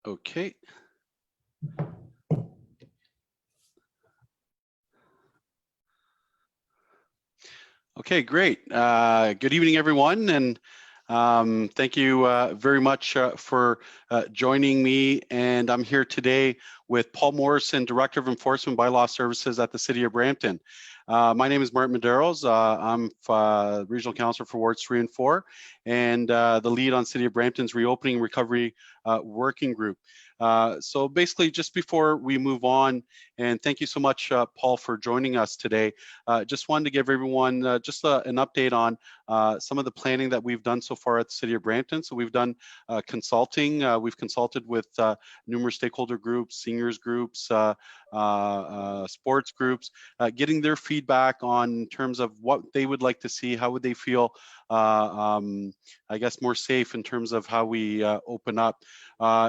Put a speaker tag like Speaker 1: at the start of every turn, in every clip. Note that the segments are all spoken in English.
Speaker 1: Okay. Okay, great. Good evening, everyone, and thank you very much for joining me. And I'm here today with Paul Morrison, Director of Enforcement Bylaw Services at the City of Brampton. My name is Martin Medeiros. I'm Regional Councillor for Wards 3 and 4, and the lead on City of Brampton's Reopening and Recovery Working Group. So basically, just before we move on, and thank you so much, Paul, for joining us today. Just wanted to give everyone just an update on some of the planning that we've done so far at the City of Brampton. So we've done consulting. We've consulted with numerous stakeholder groups, seniors groups, sports groups, getting their feedback on in terms of what they would like to see, how would they feel, I guess, more safe in terms of how we open up.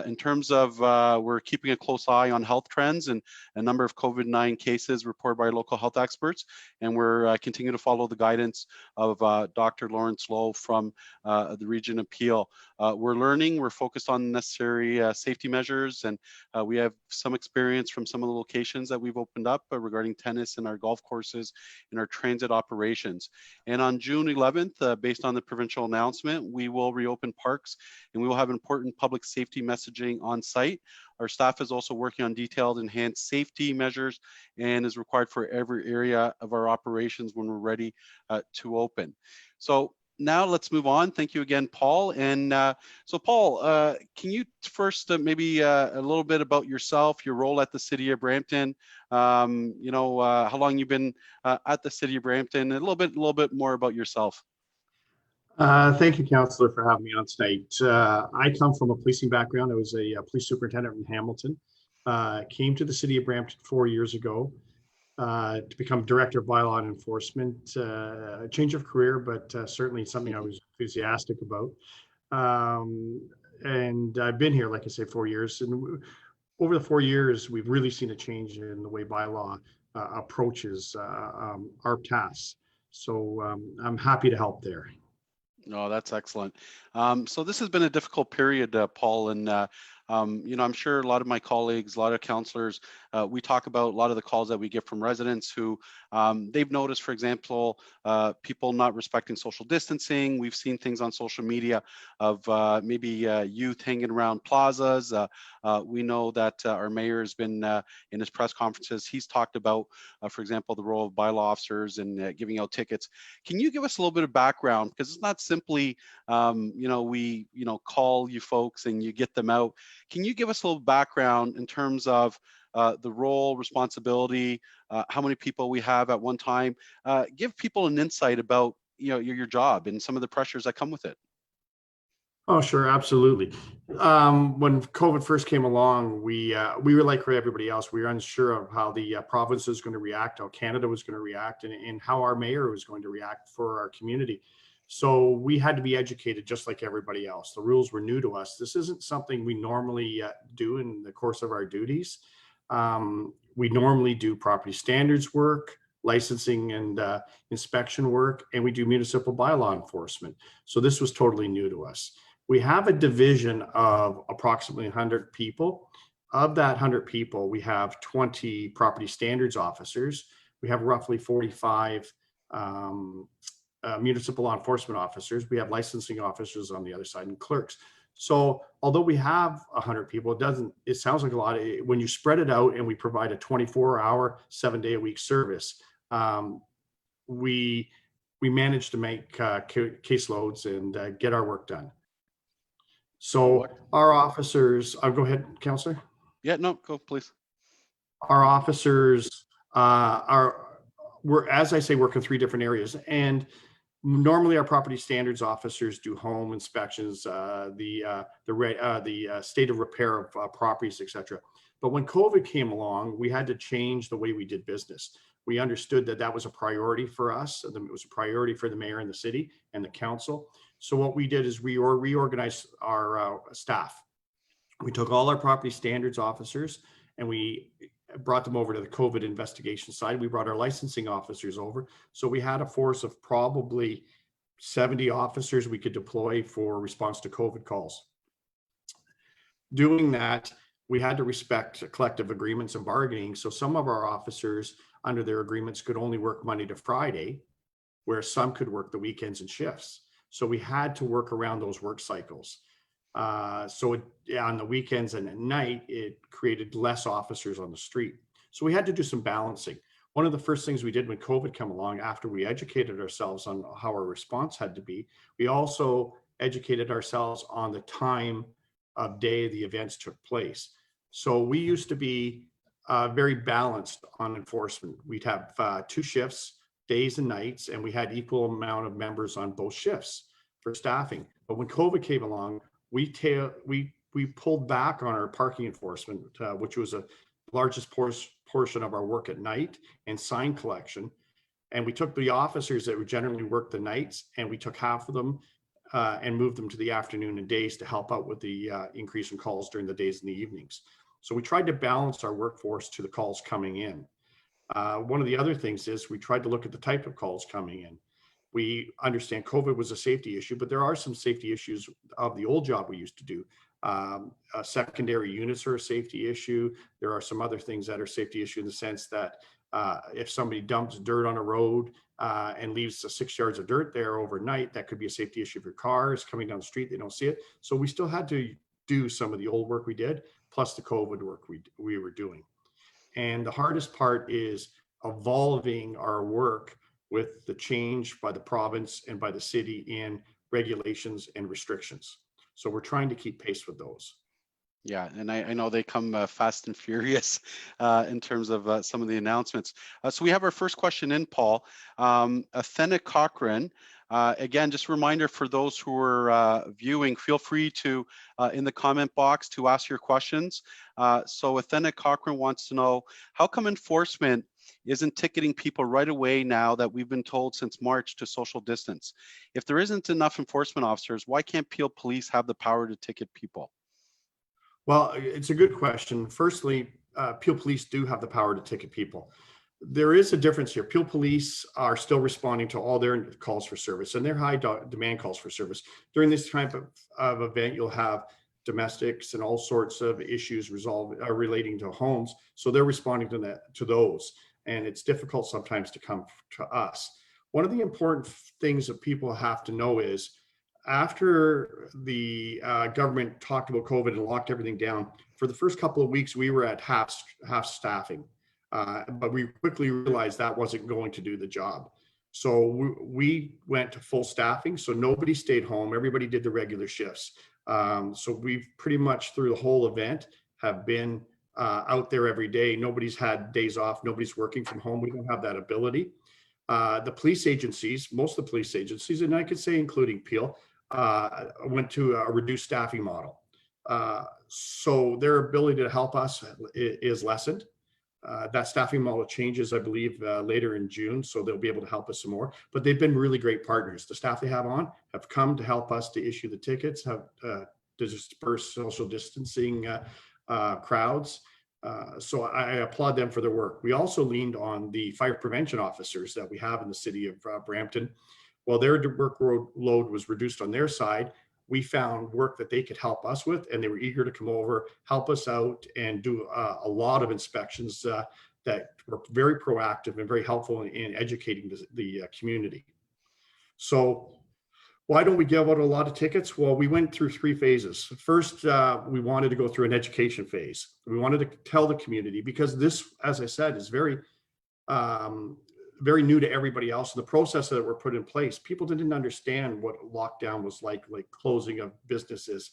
Speaker 1: In terms of, we're keeping a close eye on health trends and a number of COVID-19 cases reported by local health experts, and we're continuing to follow the guidance of Dr. Lawrence Lowe from the Region Appeal. We're learning, we're focused on necessary safety measures, and we have some experience from some of the locations that we've opened up regarding tennis and our golf courses and our transit operations. And on June 11th, based on the provincial announcement, we will reopen parks and we will have important public safety messaging on site. Our staff is also working on detailed enhanced safety measures and is required for every area of our operations when we're ready to open. So now let's move on. Thank you again, Paul. And so Paul, can you first maybe a little bit about yourself, your role at the City of Brampton, how long you've been at the City of Brampton, a little bit more about yourself.
Speaker 2: Thank you, Councillor, for having me on tonight. I come from a policing background. I was a police superintendent in Hamilton. Came to the City of Brampton 4 years ago to become Director of Bylaw and Enforcement. A change of career, but certainly something I was enthusiastic about. And I've been here, like I say, 4 years. And over the 4 years, we've really seen a change in the way bylaw approaches our tasks. So I'm happy to help there.
Speaker 1: No, that's excellent. So this has been a difficult period, Paul, and I'm sure a lot of my colleagues, a lot of councillors, we talk about a lot of the calls that we get from residents who they've noticed, for example, people not respecting social distancing. We've seen things on social media of maybe youth hanging around plazas. We know that our mayor has been in his press conferences. He's talked about, for example, the role of bylaw officers and giving out tickets. Can you give us a little bit of background? Because it's not simply, we, call you folks and you get them out. Can you give us a little background in terms of the role, responsibility, how many people we have at one time? Give people an insight about your job and some of the pressures that come with it.
Speaker 2: Oh, sure, absolutely. When COVID first came along, we were like everybody else. We were unsure of how the province was going to react, how Canada was going to react, and how our mayor was going to react for our community. So we had to be educated just like everybody else. The rules were new to us. This isn't something we normally do in the course of our duties. We normally do property standards work, licensing and inspection work, and we do municipal bylaw enforcement. So this was totally new to us. We have a division of approximately 100 people. Of that 100 people, we have 20 property standards officers. We have roughly 45 municipal law enforcement officers. We have licensing officers on the other side and clerks. So although we have 100 people, it sounds like a lot. When you spread it out and we provide a 24-hour, 7-day-a-week service, we manage to make caseloads and get our work done. So our officers, go ahead, Councillor.
Speaker 1: Yeah, no, go please.
Speaker 2: Our officers we're, as I say, work in 3 different areas. And normally our property standards officers do home inspections, the state of repair of properties, etc. But when COVID came along, we had to change the way we did business. We understood that that was a priority for us. It was a priority for the mayor and the city and the council. So what we did is we reorganized our staff. We took all our property standards officers and we brought them over to the COVID investigation side. We brought our licensing officers over. So we had a force of probably 70 officers we could deploy for response to COVID calls. doing that, we had to respect collective agreements and bargaining. So some of our officers under their agreements could only work Monday to Friday, where some could work the weekends and shifts. So we had to work around those work cycles. On the weekends and at night, it created less officers on the street. So we had to do some balancing. One of the first things we did when COVID came along, after we educated ourselves on how our response had to be, we also educated ourselves on the time of day the events took place. So we used to be very balanced on enforcement. We'd have 2 shifts, days and nights, and we had equal amount of members on both shifts for staffing. But when COVID came along, we pulled back on our parking enforcement, which was a largest portion of our work at night, and sign collection. And we took the officers that would generally work the nights, and we took half of them and moved them to the afternoon and days to help out with the increase in calls during the days and the evenings. So we tried to balance our workforce to the calls coming in. One of the other things is we tried to look at the type of calls coming in. We understand COVID was a safety issue, but there are some safety issues of the old job we used to do. Secondary units are a safety issue. There are some other things that are safety issue in the sense that if somebody dumps dirt on a road and leaves 6 yards of dirt there overnight, that could be a safety issue if your car is coming down the street, they don't see it. So we still had to do some of the old work we did, plus the COVID work we were doing. And the hardest part is evolving our work with the change by the province and by the city in regulations and restrictions. So we're trying to keep pace with those.
Speaker 1: Yeah, and I know they come fast and furious in terms of some of the announcements. So we have our first question in, Paul. Athena Cochran, again, just a reminder for those who are viewing, feel free to, in the comment box, to ask your questions. So Athena Cochran wants to know, how come enforcement isn't ticketing people right away now that we've been told since March to social distance? If there isn't enough enforcement officers, why can't Peel Police have the power to ticket people?
Speaker 2: Well, it's a good question. Firstly, Peel Police do have the power to ticket people. There is a difference here. Peel Police are still responding to all their calls for service, and their high demand calls for service. During this type of event, you'll have domestics and all sorts of issues relating to homes. So they're responding to those. And it's difficult sometimes to come to us. One of the important things that people have to know is, after the government talked about COVID and locked everything down, for the first couple of weeks, we were at half staffing. But we quickly realized that wasn't going to do the job. So we went to full staffing. So nobody stayed home. Everybody did the regular shifts. So we've pretty much through the whole event have been out there every day. Nobody's had days off. Nobody's working from home. We don't have that ability. The police agencies, most of the police agencies, and I could say including Peel, went to a reduced staffing model. So their ability to help us is lessened. That staffing model changes, I believe, later in June, so they'll be able to help us some more. But they've been really great partners. The staff they have on have come to help us to issue the tickets, have to disperse social distancing crowds. So I applaud them for their work. We also leaned on the fire prevention officers that we have in the city of Brampton. While their workload was reduced on their side, we found work that they could help us with, and they were eager to come over, help us out, and do a lot of inspections that were very proactive and very helpful in educating the community. So why don't we give out a lot of tickets? Well, we went through 3 phases. First, we wanted to go through an education phase. We wanted to tell the community, because this, as I said, is very new to everybody else. The process that were put in place, people didn't understand what lockdown was like closing of businesses,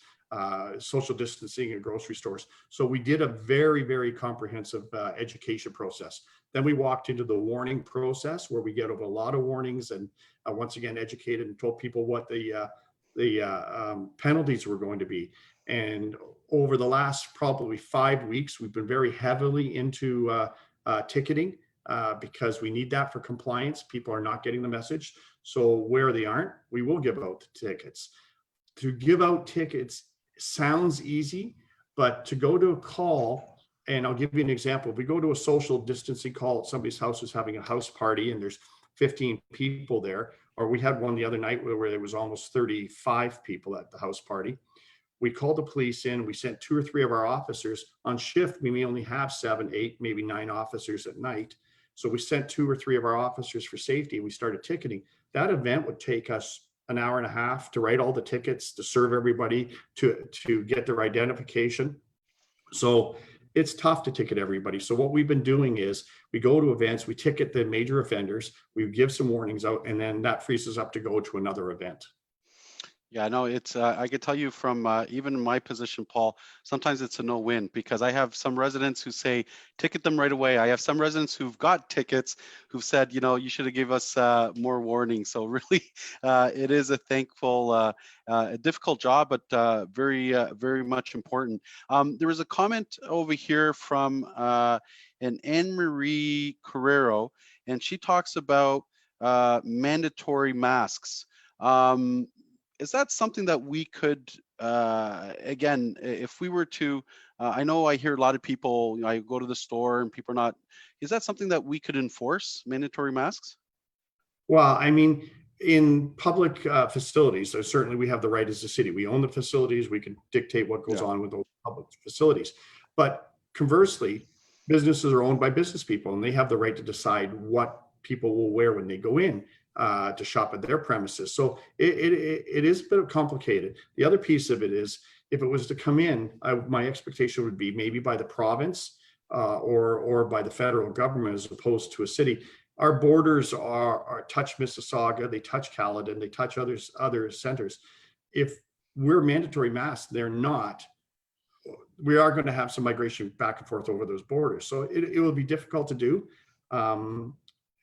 Speaker 2: social distancing in grocery stores. So we did a very, very comprehensive education process. Then we walked into the warning process, where we get a lot of warnings and once again educated and told people what the penalties were going to be. And over the last probably 5 weeks, we've been very heavily into ticketing. Because we need that for compliance. People are not getting the message. So where they aren't, we will give out tickets. To give out tickets sounds easy, but to go to a call, and I'll give you an example. If we go to a social distancing call at somebody's house who's having a house party and there's 15 people there, or we had one the other night where there was almost 35 people at the house party. We called the police in, we sent 2 or 3 of our officers on shift. We may only have 7, 8, maybe 9 officers at night. So we sent 2 or 3 of our officers for safety. We started ticketing. That event would take us an hour and a half to write all the tickets, to serve everybody, to get their identification. So it's tough to ticket everybody. So what we've been doing is we go to events, we ticket the major offenders, we give some warnings out, and then that frees us up to go to another event.
Speaker 1: Yeah, no, it's, I could tell you from even in my position, Paul, sometimes it's a no-win because I have some residents who say, ticket them right away. I have some residents who've got tickets who've said, you know, you should have gave us more warning. So really, it is a thankful, a difficult job, but very much important. There was a comment over here from an Anne-Marie Carrero, and she talks about mandatory masks. Is that something that we could, again, if we were to, I know I hear a lot of people, you know, I go to the store and people are not, is that something that we could enforce, mandatory masks?
Speaker 2: Well, I mean, in public facilities, so certainly we have the right as a city. We own the facilities. We can dictate what goes
Speaker 1: Yeah.
Speaker 2: on with those public facilities. But conversely, businesses are owned by business people, and they have the right to decide what people will wear when they go in to shop at their premises. So it is a bit complicated. The other piece of it is, if it was to come in, my expectation would be maybe by the province or by the federal government as opposed to a city. Our borders are touch Mississauga, they touch Caledon, they touch other centers. If we're mandatory masks, they're not. We are going to have some migration back and forth over those borders. So it will be difficult to do.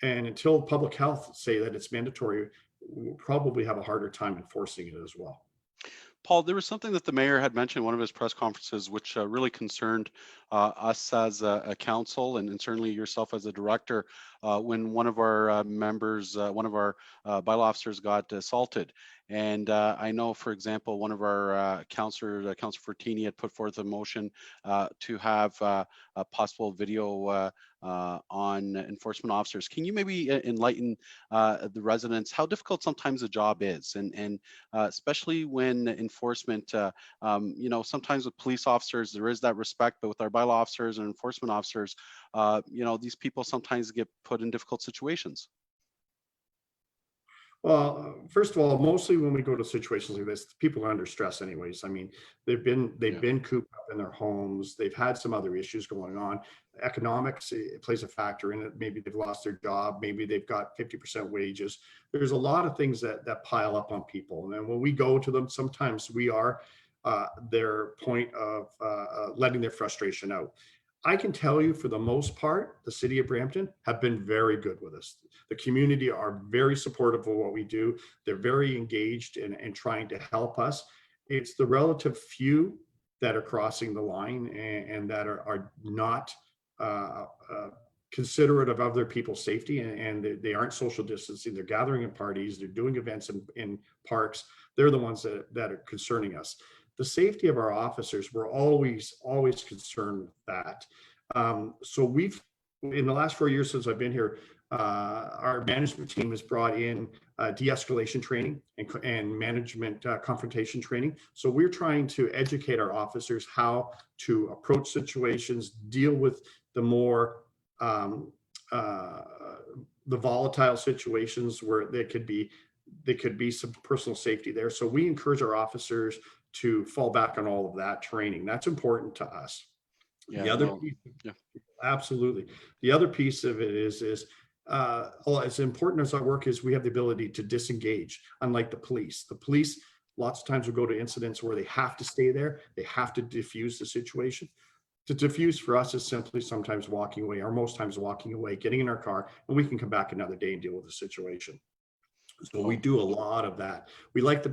Speaker 2: And until public health say that it's mandatory, we'll probably have a harder time enforcing it as well.
Speaker 1: Paul, there was something that the mayor had mentioned in one of his press conferences, which really concerned us as a council and certainly yourself as a director when one of our members, one of our bylaw officers got assaulted. And I know, for example, one of our councillors, Councillor Fortini, had put forth a motion to have a possible video on enforcement officers. Can you maybe enlighten the residents how difficult sometimes the job is, and especially when enforcement, you know, sometimes with police officers there is that respect, but with our bylaw officers and enforcement officers, you know, these people sometimes get put in difficult situations.
Speaker 2: Well, first of all, mostly when we go to situations like this, people are under stress anyways. I mean, they've been cooped up in their homes. They've had some other issues going on. Economics, it plays a factor in it. Maybe they've lost their job. Maybe they've got 50% wages. There's a lot of things that pile up on people. And then when we go to them, sometimes we are their point of letting their frustration out. I can tell you, for the most part, the city of Brampton have been very good with us. The community are very supportive of what we do. They're very engaged in trying to help us. It's the relative few that are crossing the line and that are not considerate of other people's safety, and they aren't social distancing. They're gathering in parties. They're doing events in parks. They're the ones that are concerning us. The safety of our officers, we're always concerned with that. So we've, in the last 4 years since I've been here, our management team has brought in de-escalation training and management confrontation training. So we're trying to educate our officers how to approach situations, deal with the more the volatile situations where there could be some personal safety there. So we encourage our officers to fall back on all of that training. That's important to us.
Speaker 1: Yeah,
Speaker 2: The other
Speaker 1: no,
Speaker 2: piece,
Speaker 1: yeah.
Speaker 2: Absolutely. The other piece of it is as important as our work is, we have the ability to disengage, unlike the police. The police lots of times will go to incidents where they have to stay there. They have to diffuse the situation. To diffuse for us is simply sometimes walking away, or most times walking away, getting in our car, and we can come back another day and deal with the situation. So we do a lot of that. We like the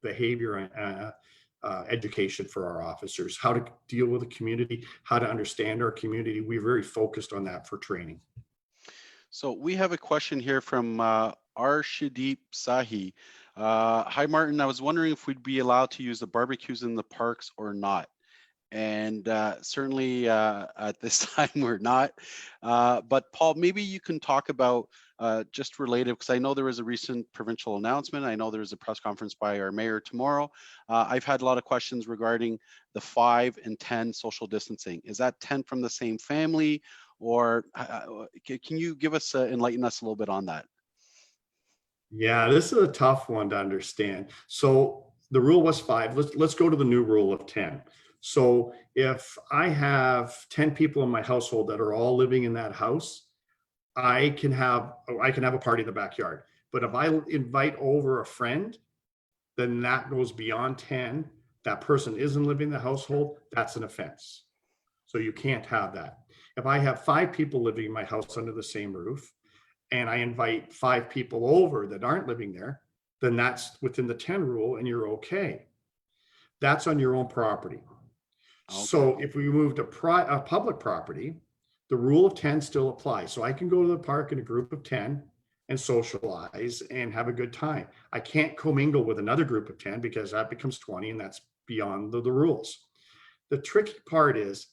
Speaker 2: behavior education for our officers, how to deal with the community, how to understand our community. We're very focused on that for training.
Speaker 1: So we have a question here from Arshdeep Sahi. Hi, Martin. I was wondering if we'd be allowed to use the barbecues in the parks or not. And certainly at this time we're not. But Paul, maybe you can talk about just related, because I know there was a recent provincial announcement. I know there's a press conference by our mayor tomorrow. I've had a lot of questions regarding the 5 and 10 social distancing. Is that 10 from the same family, or can you give us, enlighten us a little bit on that?
Speaker 2: Yeah, this is a tough one to understand. So the rule was 5. Let's go to the new rule of 10. So if I have 10 people in my household that are all living in that house, I can have a party in the backyard. But if I invite over a friend, then that goes beyond 10. That person isn't living in the household, that's an offense. So you can't have that. If I have 5 people living in my house under the same roof, and I invite 5 people over that aren't living there, then that's within the 10 rule and you're okay. That's on your own property.
Speaker 1: Okay.
Speaker 2: So if we move to public property, the rule of 10 still applies. So I can go to the park in a group of 10 and socialize and have a good time. I can't commingle with another group of 10 because that becomes 20 and that's beyond the rules. The tricky part is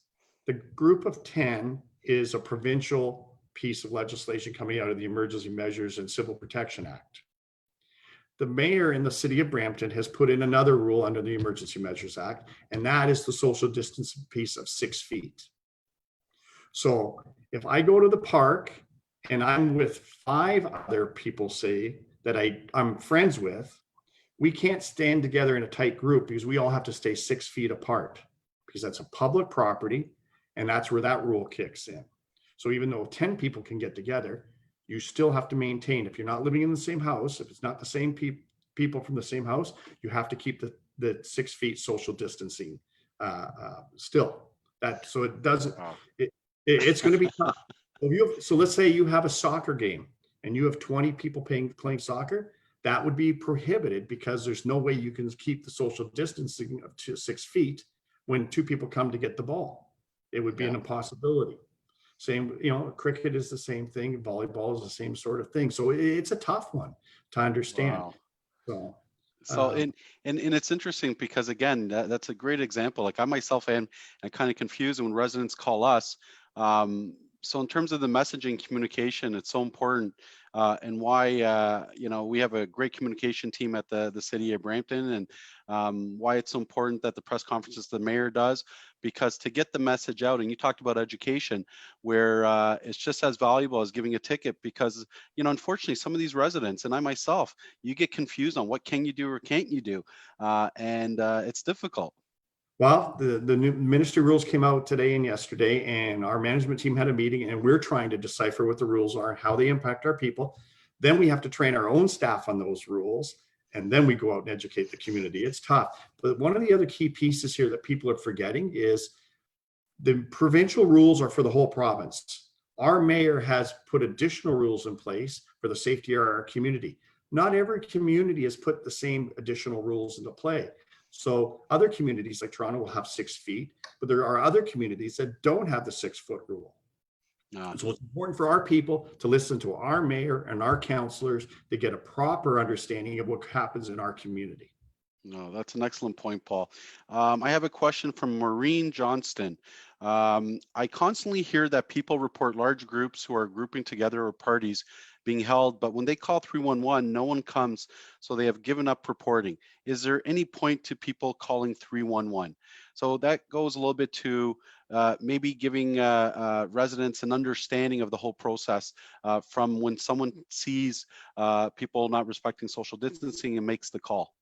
Speaker 2: the group of 10 is a provincial piece of legislation coming out of the Emergency Measures and Civil Protection Act. The mayor in the city of Brampton has put in another rule under the Emergency Measures Act, and that is the social distance piece of 6 feet. So if I go to the park and I'm with 5 other people, say, that I'm friends with, we can't stand together in a tight group because we all have to stay 6 feet apart because that's a public property, and that's where that rule kicks in. So even though 10 people can get together, you still have to maintain, if you're not living in the same house, if it's not the same people from the same house, you have to keep the 6 feet social distancing still. So it doesn't,
Speaker 1: Wow.
Speaker 2: it's going to be tough. So let's say you have a soccer game and you have 20 people playing soccer, that would be prohibited because there's no way you can keep the social distancing up to 6 feet when 2 people come to get the ball. It would be an impossibility. Same, cricket is the same thing. Volleyball is the same sort of thing. So it's a tough one to understand.
Speaker 1: Wow. So and it's interesting because again, that's a great example. Like I myself am kind of confused when residents call us. So in terms of the messaging communication, it's so important, and why we have a great communication team at the city of Brampton, and why it's so important that the press conferences the mayor does, because to get the message out, and you talked about education, where it's just as valuable as giving a ticket, because unfortunately some of these residents and I myself, you get confused on what can you do or can't you do, and it's difficult.
Speaker 2: Well, the new ministry rules came out today and yesterday, and our management team had a meeting, and we're trying to decipher what the rules are, how they impact our people. Then we have to train our own staff on those rules, and then we go out and educate the community. It's tough. But one of the other key pieces here that people are forgetting is the provincial rules are for the whole province. Our mayor has put additional rules in place for the safety of our community. Not every community has put the same additional rules into play. So other communities like Toronto will have 6 feet, but there are other communities that don't have the 6-foot rule. So it's important for our people to listen to our mayor and our councillors to get a proper understanding of what happens in our community.
Speaker 1: No, that's an excellent point, Paul. I have a question from Maureen Johnston. I constantly hear that people report large groups who are grouping together or parties being held, but when they call 311, no one comes, so they have given up reporting. Is there any point to people calling 311? So that goes a little bit to maybe giving residents an understanding of the whole process from when someone sees people not respecting social distancing and makes the call.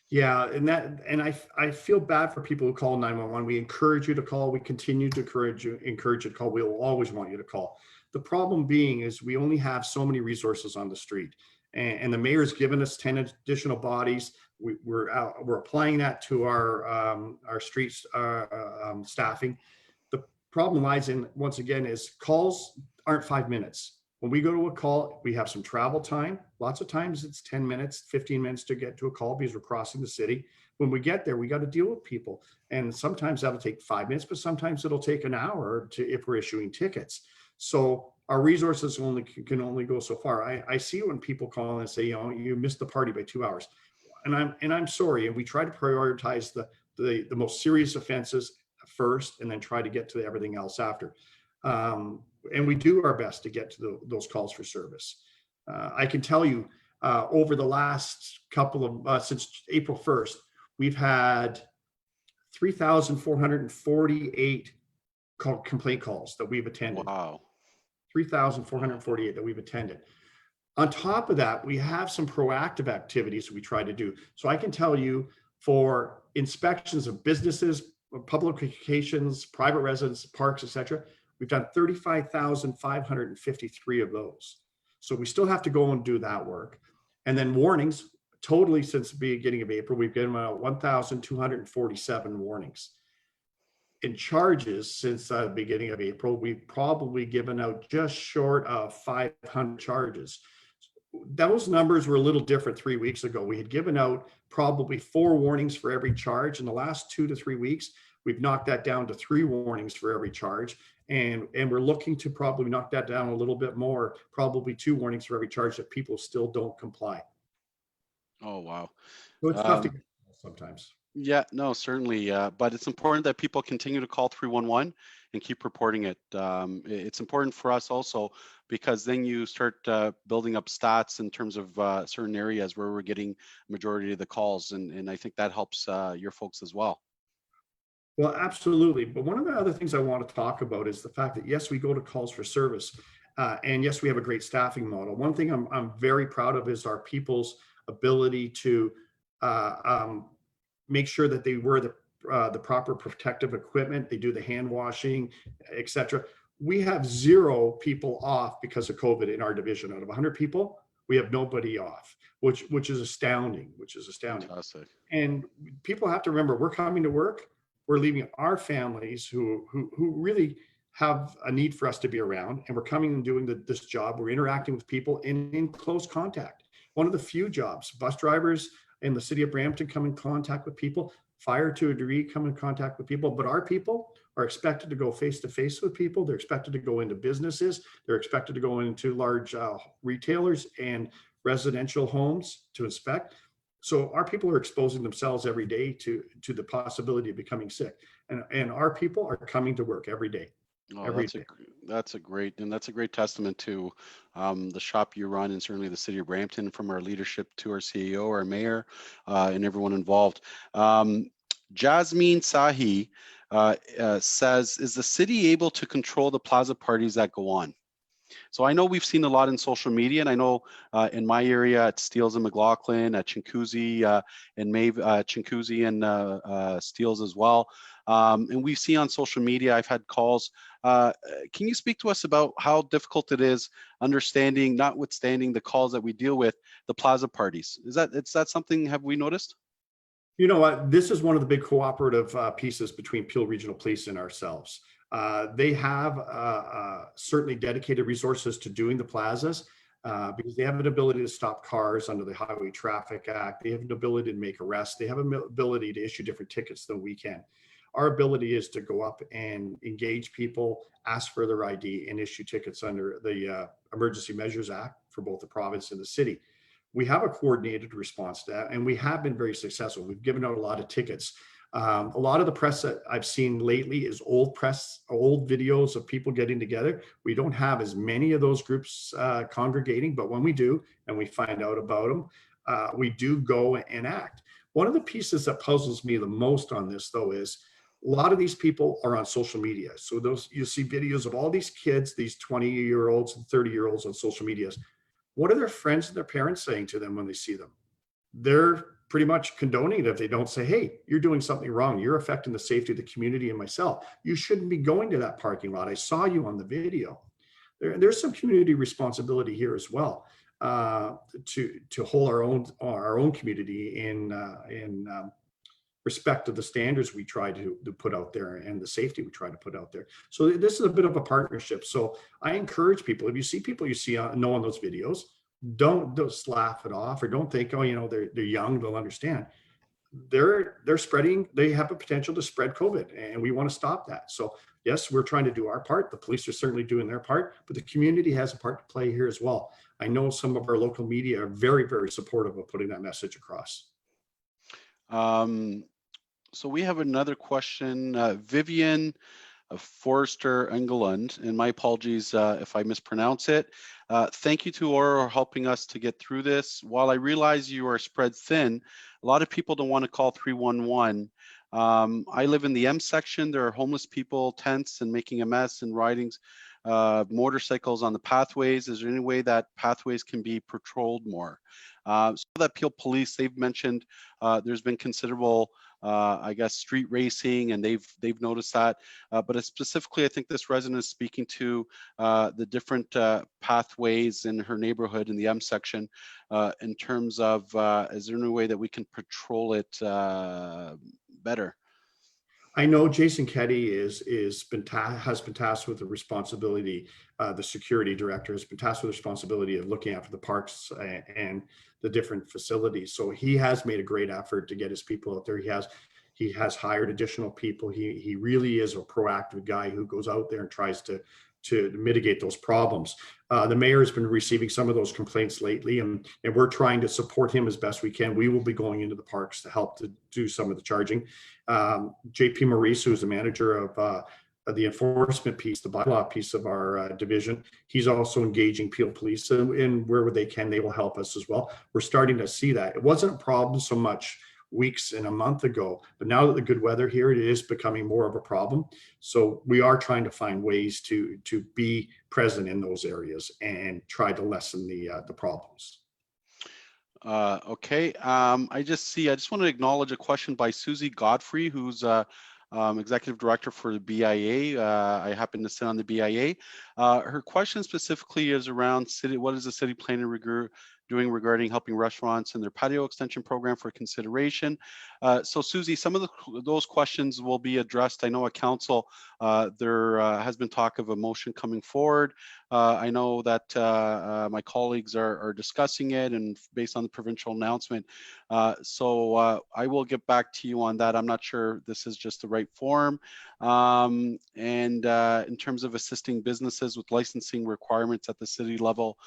Speaker 2: Yeah, and I feel bad for people who call 911. We encourage you to call. We continue to encourage you to call. We will always want you to call. The problem being is we only have so many resources on the street, and the mayor's given us 10 additional bodies. We're applying that to our streets staffing. The problem lies in, once again, is calls aren't 5 minutes. When we go to a call, we have some travel time. Lots of times it's 10 minutes, 15 minutes to get to a call because we're crossing the city. When we get there, we got to deal with people. And sometimes that'll take 5 minutes, but sometimes it'll take an hour if we're issuing tickets. So our resources can only go so far. I see when people call and say, you missed the party by 2 hours. And I'm sorry. And we try to prioritize the most serious offenses first, and then try to get to everything else after. And we do our best to get to those calls for service. I can tell you, over the last couple of, since April 1st, we've had 3,448 complaint calls that we've attended.
Speaker 1: Wow.
Speaker 2: 3,448 that we've attended. On top of that, we have some proactive activities we try to do. So I can tell you, for inspections of businesses, public locations, private residents, parks, etc., we've done 35,553 of those. So we still have to go and do that work. And then warnings, totally since the beginning of April, we've given out 1,247 warnings. In charges since the beginning of April, we've probably given out just short of 500 charges. Those numbers were a little different 3 weeks ago. We had given out probably 4 warnings for every charge. In the last 2 to 3 weeks, we've knocked that down to 3 warnings for every charge. And we're looking to probably knock that down a little bit more, probably 2 warnings for every charge if people still don't comply.
Speaker 1: Oh, wow.
Speaker 2: So it's tough to get sometimes.
Speaker 1: Yeah, no, certainly. But it's important that people continue to call 311 and keep reporting it. It's important for us also, because then you start building up stats in terms of certain areas where we're getting majority of the calls. And I think that helps your folks as well.
Speaker 2: Well, absolutely. But one of the other things I want to talk about is the fact that, yes, we go to calls for service. And yes, we have a great staffing model. One thing I'm very proud of is our people's ability to make sure that they wear the proper protective equipment, they do the hand washing, etc. We have 0 people off because of COVID in our division. Out of 100 people, we have nobody off, which is astounding.
Speaker 1: Fantastic.
Speaker 2: And people have to remember, we're coming to work, we're leaving our families who really have a need for us to be around, and we're coming and doing this job. We're interacting with people in close contact. One of the few jobs, bus drivers in the city of Brampton come in contact with people, fire to a degree come in contact with people, but our people are expected to go face to face with people. They're expected to go into businesses. They're expected to go into large retailers and residential homes to inspect. So our people are exposing themselves every day to the possibility of becoming sick, and our people are coming to work every day.
Speaker 1: Oh, that's a great testament to the shop you run, and certainly the city of Brampton, from our leadership to our CEO, our mayor, and everyone involved. Jasmine Sahi says, is the city able to control the plaza parties that go on? So I know we've seen a lot in social media, and I know in my area at Steeles and McLaughlin, at Chinguacousy and Chinguacousy and Steeles as well. And we've seen on social media, I've had calls. Can you speak to us about how difficult it is understanding, notwithstanding the calls that we deal with, the plaza parties? Is that something, have we noticed?
Speaker 2: You know what, this is one of the big cooperative pieces between Peel Regional Police and ourselves. They have certainly dedicated resources to doing the plazas because they have an ability to stop cars under the Highway Traffic Act. They have an ability to make arrests. They have an ability to issue different tickets than we can. Our ability is to go up and engage people, ask for their ID, and issue tickets under the Emergency Measures Act for both the province and the city. We have a coordinated response to that, and we have been very successful. We've given out a lot of tickets. A lot of the press that I've seen lately is old videos of people getting together. We don't have as many of those groups congregating, but when we do, and we find out about them, we do go and act. One of the pieces that puzzles me the most on this, though, is a lot of these people are on social media. So you see videos of all these kids, these 20-year-olds and 30-year-olds on social media. What are their friends and their parents saying to them when they see them? They're pretty much condoning it if they don't say, hey, you're doing something wrong. You're affecting the safety of the community and myself. You shouldn't be going to that parking lot. I saw you on the video. There's some community responsibility here as well to hold our own community in respect of the standards we try to put out there and the safety we try to put out there. So this is a bit of a partnership. So I encourage people, if you see people you know on those videos, don't just laugh it off, or don't think, oh, you know, they're young, they'll understand. They're spreading, they have a potential to spread COVID, and we want to stop that. So yes, we're trying to do our part. The police are certainly doing their part, but the community has a part to play here as well. I know some of our local media are very, very supportive of putting that message across.
Speaker 1: So we have another question. Vivian Forrester Engelund, and my apologies if I mispronounce it. Thank you to Aura for helping us to get through this. While I realize you are spread thin, a lot of people don't want to call 311. I live in the M section. There are homeless people, tents, and making a mess and riding motorcycles on the pathways. Is there any way that pathways can be patrolled more? So that Peel Police, they've mentioned there's been considerable I guess street racing, and they've noticed that. But specifically, I think this resident is speaking to the different pathways in her neighborhood in the M section in terms of is there any way that we can patrol it better?
Speaker 2: I know Jason Keddy has been tasked with the responsibility. The security director has been tasked with the responsibility of looking after the parks and the different facilities. So he has made a great effort to get his people out there. He has hired additional people. He really is a proactive guy who goes out there and tries to mitigate those problems. The mayor has been receiving some of those complaints lately, and we're trying to support him as best we can. We will be going into the parks to help to do some of the charging. JP Maurice, who is the manager of the enforcement piece, the bylaw piece of our division, he's also engaging Peel Police, and where they can, they will help us as well. We're starting to see that. It wasn't a problem so much weeks and a month ago, but now that the good weather here, it is becoming more of a problem. So we are trying to find ways to be present in those areas and try to lessen the problems.
Speaker 1: Okay. I just want to acknowledge a question by Susie Godfrey, who's Executive Director for the BIA. I happen to sit on the BIA. Her question specifically is around what is the city planning doing regarding helping restaurants and their patio extension program for consideration. So Susie, some of those questions will be addressed. I know at council, there has been talk of a motion coming forward. I know that my colleagues are discussing it, and based on the provincial announcement. So I will get back to you on that. I'm not sure this is just the right form. And in terms of assisting businesses with licensing requirements at the city level,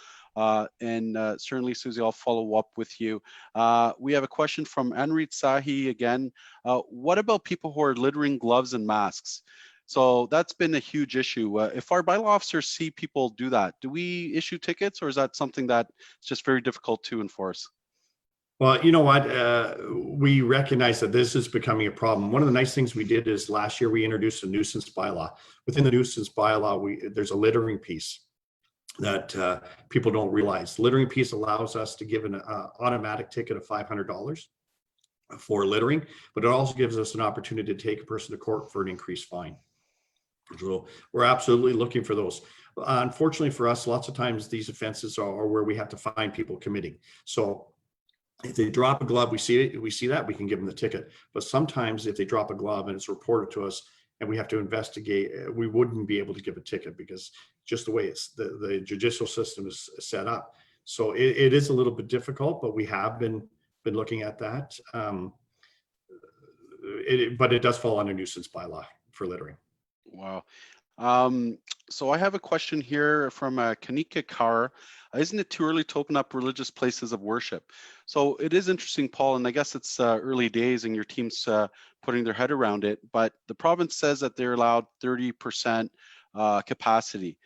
Speaker 1: and certainly, Susie, I'll follow up with you. We have a question from Anrit Sahi again. What about people who are littering gloves and masks? So that's been a huge issue. If our bylaw officers see people do that, do we issue tickets, or is that something that's just very difficult to enforce?
Speaker 2: Well, you know what? We recognize that this is becoming a problem. One of the nice things we did is last year we introduced a nuisance bylaw. Within the nuisance bylaw, there's a littering piece that people don't realize. The littering piece allows us to give an automatic ticket of $500 for littering, but it also gives us an opportunity to take a person to court for an increased fine. So we're absolutely looking for those. Unfortunately for us, lots of times these offenses are where we have to find people committing. So if they drop a glove, we see that, we can give them the ticket. But sometimes if they drop a glove and it's reported to us and we have to investigate, we wouldn't be able to give a ticket because just the way it's the judicial system is set up. So it is a little bit difficult, but we have been looking at that. But it does fall under nuisance bylaw for littering.
Speaker 1: Wow. So I have a question here from Kanika Carr. Isn't it too early to open up religious places of worship? So it is interesting, Paul, and I guess it's early days and your team's putting their head around it, but the province says that they're allowed 30% capacity.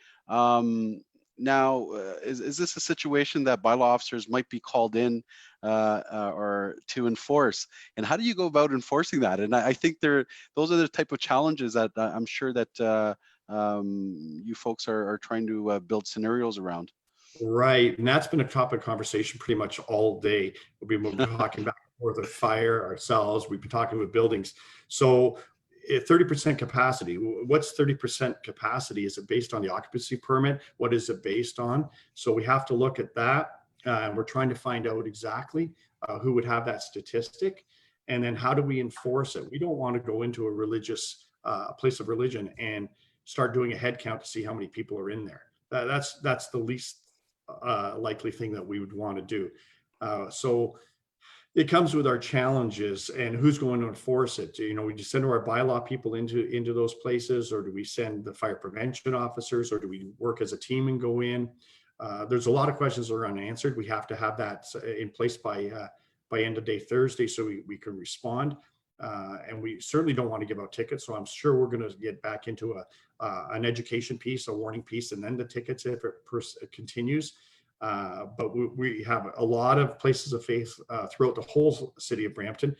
Speaker 1: Now, is this a situation that bylaw officers might be called in or to enforce? And how do you go about enforcing that? And I think those are the type of challenges that I'm sure that you folks are trying to build scenarios around.
Speaker 2: Right, and that's been a topic of conversation pretty much all day. We've been talking back and forth with fire ourselves. We've been talking with buildings. So 30% capacity. What's 30% capacity? Is it based on the occupancy permit? What is it based on? So we have to look at that. We're trying to find out exactly who would have that statistic. And then how do we enforce it? We don't want to go into a religious place of religion and start doing a head count to see how many people are in there. That's the least likely thing that we would want to do. So it comes with our challenges and who's going to enforce it. You know, we just send our bylaw people into those places, or do we send the fire prevention officers, or do we work as a team and go in? There's a lot of questions that are unanswered. We have to have that in place by end of day Thursday so we can respond. And we certainly don't want to give out tickets. So I'm sure we're going to get back into an education piece, a warning piece, and then the tickets if it continues. But we have a lot of places of faith throughout the whole city of Brampton.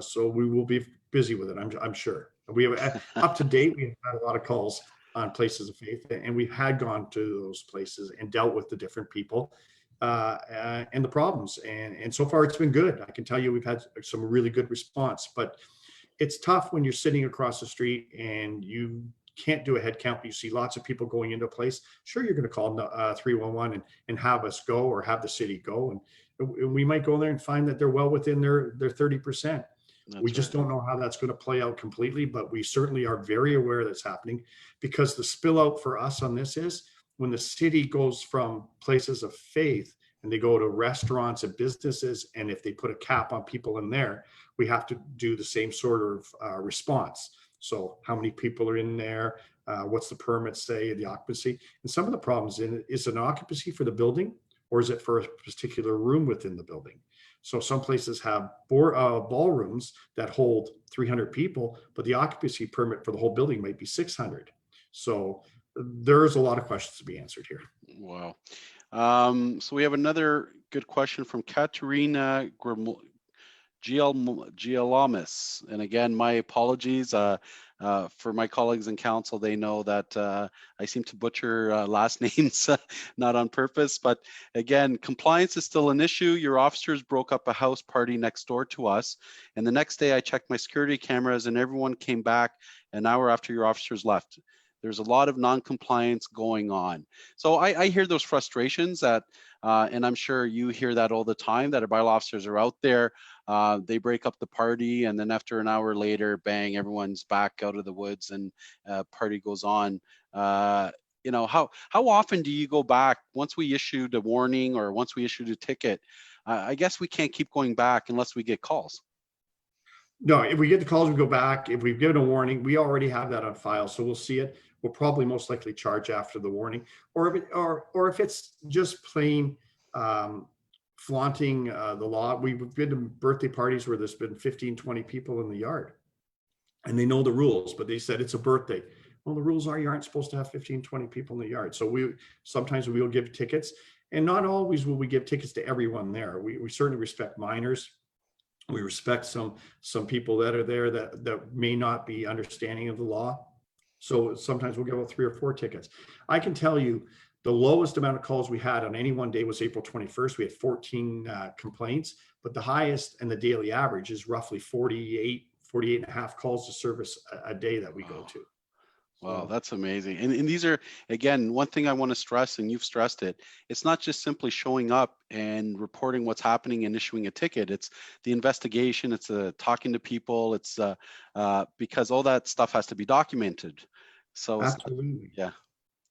Speaker 2: So we will be busy with it, I'm sure. We have up to date, we've had a lot of calls on places of faith, and we had gone to those places and dealt with the different people and the problems. And so far it's been good. I can tell you we've had some really good response, but it's tough when you're sitting across the street and you can't do a head count, but you see lots of people going into a place. Sure, you're going to call 311 and have us go, or have the city go. And we might go there and find that they're well within their 30%. We just don't know how that's going to play out completely, but we certainly are very aware that's happening, because the spill out for us on this is when the city goes from places of faith and they go to restaurants and businesses, and if they put a cap on people in there, we have to do the same sort of response. So how many people are in there? What's the permit say, the occupancy? And some of the problems is an occupancy for the building, or is it for a particular room within the building? So some places have ballrooms that hold 300 people, but the occupancy permit for the whole building might be 600. So there's a lot of questions to be answered here.
Speaker 1: Wow. So we have another good question from Katerina Gialamis. And again, my apologies for my colleagues in council. They know that I seem to butcher last names, not on purpose. But again, compliance is still an issue. Your officers broke up a house party next door to us. And the next day I checked my security cameras and everyone came back an hour after your officers left. There's a lot of non-compliance going on. So I hear those frustrations that, and I'm sure you hear that all the time, that our bylaw officers are out there, they break up the party, and then after an hour later, bang, everyone's back out of the woods and party goes on. You know, how often do you go back once we issued a warning or once we issued a ticket? I guess we can't keep going back unless we get calls.
Speaker 2: No, if we get the calls, we go back. If we've given a warning, we already have that on file, so we'll see it. We'll probably most likely charge after the warning, or if it's just plain flaunting the law. We've been to birthday parties where there's been 15, 20 people in the yard, and they know the rules, but they said it's a birthday. Well, the rules are you aren't supposed to have 15, 20 people in the yard. So sometimes we'll give tickets, and not always will we give tickets to everyone there. We certainly respect minors. We respect some people that are there that may not be understanding of the law. So sometimes we'll give out 3 or 4 tickets. I can tell you the lowest amount of calls we had on any one day was April 21st. We had 14 complaints, but the highest and the daily average is roughly 48 and a half calls to service a day that we go to.
Speaker 1: Wow, that's amazing. And these are, again, one thing I want to stress, and you've stressed it, it's not just simply showing up and reporting what's happening and issuing a ticket. It's the investigation, it's talking to people, it's because all that stuff has to be documented. So
Speaker 2: absolutely.
Speaker 1: Yeah.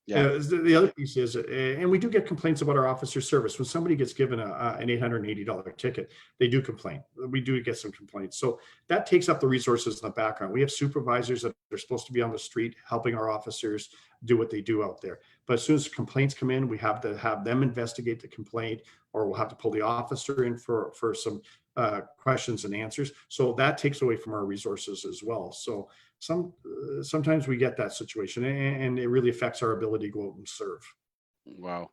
Speaker 2: The other piece is, and we do get complaints about our officer service. When somebody gets given an $880 ticket, they do complain. We do get some complaints. So that takes up the resources in the background. We have supervisors that are supposed to be on the street helping our officers do what they do out there. But as soon as complaints come in, we have to have them investigate the complaint, or we'll have to pull the officer in for some questions and answers. So that takes away from our resources as well. So sometimes we get that situation, and it really affects our ability to go out and serve.
Speaker 1: Wow.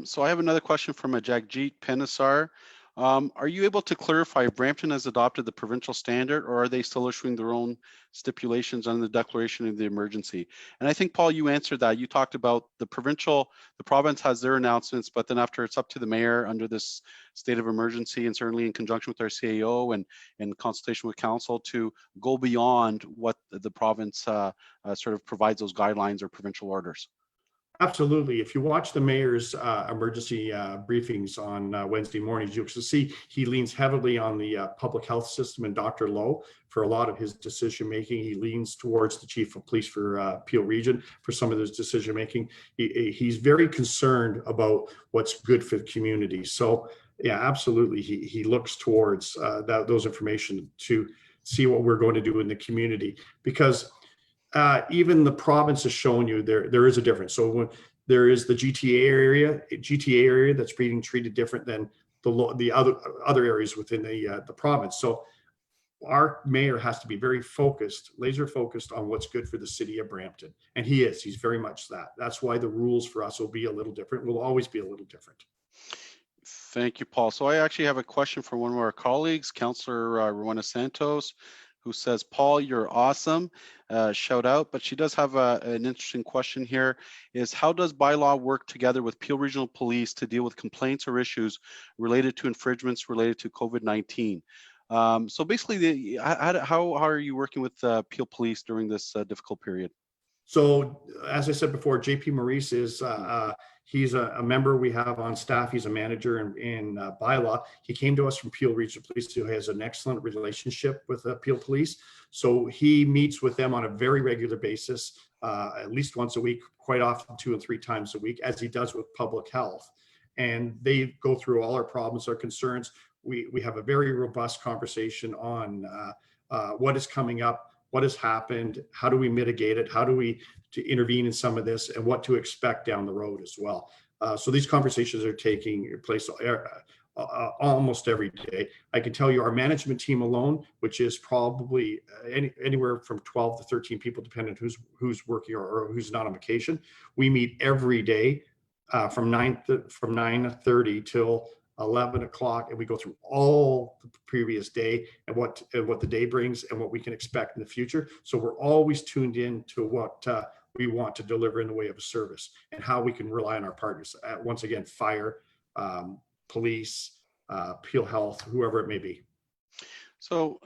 Speaker 1: So I have another question from a Jagjit Penisar. Are you able to clarify if Brampton has adopted the provincial standard, or are they still issuing their own stipulations on the declaration of the emergency? And I think, Paul, you answered that. You talked about the province has their announcements, but then after it's up to the mayor under this state of emergency, and certainly in conjunction with our CAO and in consultation with council, to go beyond what the province sort of provides those guidelines or provincial orders.
Speaker 2: Absolutely. If you watch the mayor's emergency briefings on Wednesday mornings, you'll see he leans heavily on the public health system and Dr. Lowe for a lot of his decision making. He leans towards the chief of police for Peel Region for some of his decision making. He's very concerned about what's good for the community. So yeah, absolutely. He looks towards those information to see what we're going to do in the community, because even the province has shown you there is a difference. So when there is the GTA area that's being treated different than the other areas within the province. So our mayor has to be very focused, laser focused on what's good for the city of Brampton. And he is, he's very much that. That's why the rules for us will be a little different, will always be a little different.
Speaker 1: Thank you, Paul. So I actually have a question from one of our colleagues, Councillor Rowena Santos, who says, Paul, you're awesome. Shout out. But she does have an interesting question here, is how does bylaw work together with Peel Regional Police to deal with complaints or issues related to infringements related to COVID-19? So basically, how are you working with Peel Police during this difficult period?
Speaker 2: So as I said before, JP Maurice is, he's a member we have on staff. He's a manager in bylaw. He came to us from Peel Regional Police, who has an excellent relationship with Peel Police. So he meets with them on a very regular basis, at least once a week, quite often 2 and 3 times a week, as he does with public health. And they go through all our problems, our concerns. We have a very robust conversation on what is coming up, what has happened, how do we mitigate it, how do we to intervene in some of this, and what to expect down the road as well. So these conversations are taking place almost every day. I can tell you our management team alone, which is probably anywhere from 12 to 13 people, depending on who's working or who's not on vacation. We meet every day from 9:30 till 11 o'clock, and we go through all the previous day and what the day brings and what we can expect in the future. So we're always tuned in to what we want to deliver in the way of a service and how we can rely on our partners. Once again, fire, police, Peel Health, whoever it may be.
Speaker 1: So